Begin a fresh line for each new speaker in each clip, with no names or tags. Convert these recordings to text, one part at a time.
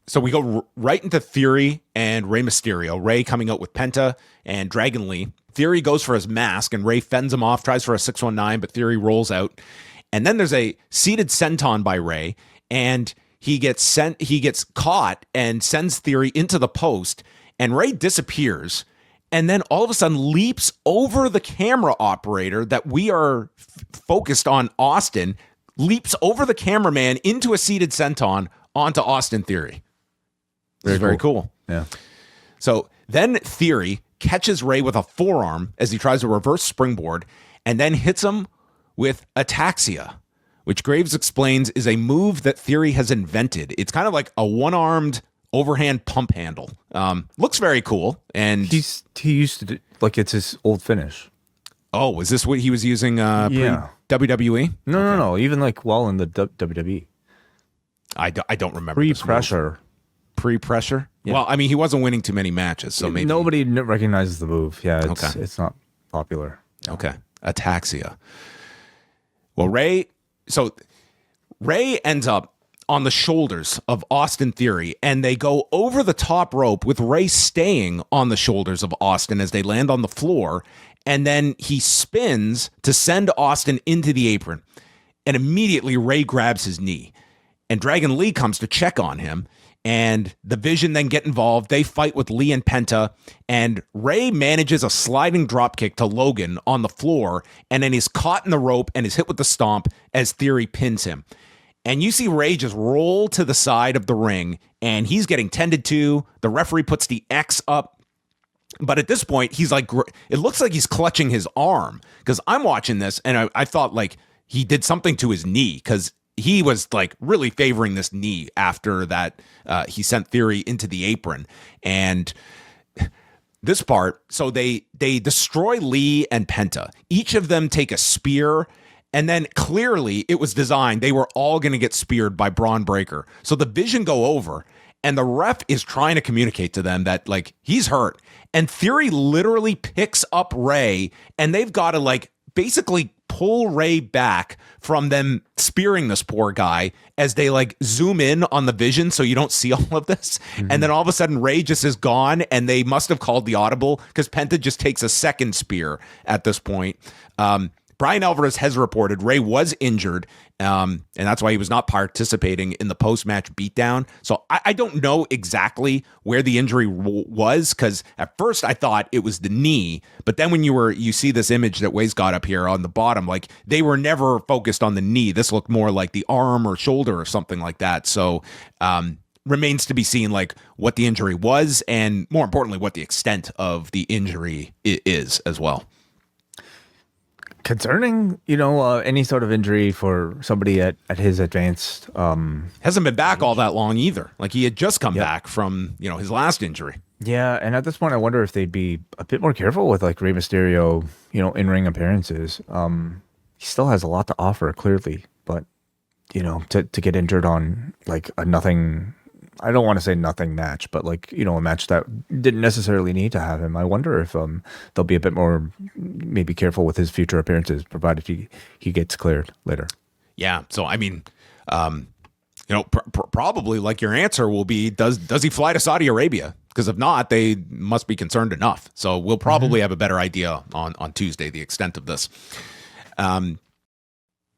So we go right into Theory and Rey Mysterio. Rey coming out with Penta and Dragon Lee. Theory goes for his mask, and Rey fends him off, tries for a 619, but Theory rolls out. And then there's a seated senton by Rey, and he gets caught and sends Theory into the post, and Rey disappears, and then all of a sudden leaps over the camera operator that we are focused on, Austin, leaps over the cameraman into a seated senton onto Austin Theory. Very cool.
Yeah.
So then Theory catches Rey with a forearm as he tries to reverse springboard, and then hits him with Ataxia, which Graves explains is a move that Theory has invented. It's kind of like a one-armed overhand pump handle. Looks very cool. And
he used to do, like, it's his old finish.
Oh, was this what he was using pre-WWE?
No. Even like while in the WWE.
I don't remember.
Pre-pressure.
Pre-pressure? Yeah. Well, I mean, he wasn't winning too many matches, so maybe.
Nobody recognizes the move. Yeah, it's not popular.
Okay. Ataxia. Well, Rey ends up on the shoulders of Austin Theory, and they go over the top rope with Rey staying on the shoulders of Austin as they land on the floor, and then he spins to send Austin into the apron, and immediately Rey grabs his knee, and Dragon Lee comes to check on him, and the Vision then get involved. They fight with Lee and Penta, and Rey manages a sliding dropkick to Logan on the floor, and then he's caught in the rope and is hit with the stomp as Theory pins him. And you see Rey just roll to the side of the ring, and he's getting tended to. The referee puts the X up. But at this point, he's like, it looks like he's clutching his arm, because I'm watching this, and I thought like he did something to his knee, because he was like really favoring this knee after that. He sent Theory into the apron, and this part, so they destroy Lee and Penta. Each of them take a spear, and then clearly it was designed. They were all going to get speared by Braun Breaker. So the Vision go over, and the ref is trying to communicate to them that like he's hurt, and Theory literally picks up Rey, and they've got to like basically pull Rey back from them spearing this poor guy as they like zoom in on the Vision so you don't see all of this. Mm-hmm. And then all of a sudden Rey just is gone, and they must have called the audible because Penta just takes a second spear at this point. Brian Alvarez has reported Rey was injured, and that's why he was not participating in the post-match beatdown. So I don't know exactly where the injury was, because at first I thought it was the knee, but then when you see this image that Way's got up here on the bottom, like they were never focused on the knee. This looked more like the arm or shoulder or something like that. So remains to be seen like what the injury was, and more importantly, what the extent of the injury is as well.
Concerning, any sort of injury for somebody at his advanced...
Hasn't been back all that long either. Like he had just come back from, his last injury.
Yeah, and at this point, I wonder if they'd be a bit more careful with like Rey Mysterio, in-ring appearances. He still has a lot to offer, clearly, but, to get injured on like a nothing... I don't want to say nothing match, but like, a match that didn't necessarily need to have him. I wonder if they'll be a bit more maybe careful with his future appearances, provided he gets cleared later.
Yeah. So, I mean, probably like your answer will be, does he fly to Saudi Arabia? Because if not, they must be concerned enough. So we'll probably have a better idea on Tuesday, the extent of this.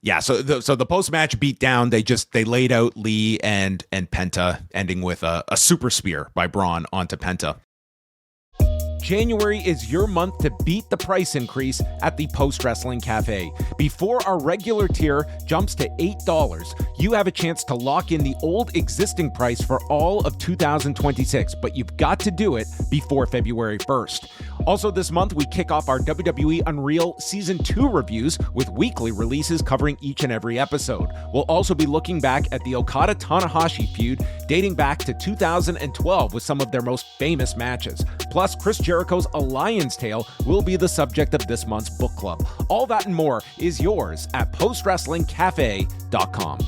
Yeah, so the post-match beatdown, they laid out Lee and Penta, ending with a super spear by Braun onto Penta. January is your month to beat the price increase at the Post Wrestling Cafe. Before our regular tier jumps to $8, you have a chance to lock in the old existing price for all of 2026, but you've got to do it before February 1st. Also this month, we kick off our WWE Unreal Season 2 reviews with weekly releases covering each and every episode. We'll also be looking back at the Okada-Tanahashi feud dating back to 2012 with some of their most famous matches. Plus, Chris Jericho's A Lion's Tale will be the subject of this month's book club. All that and more is yours at postwrestlingcafe.com.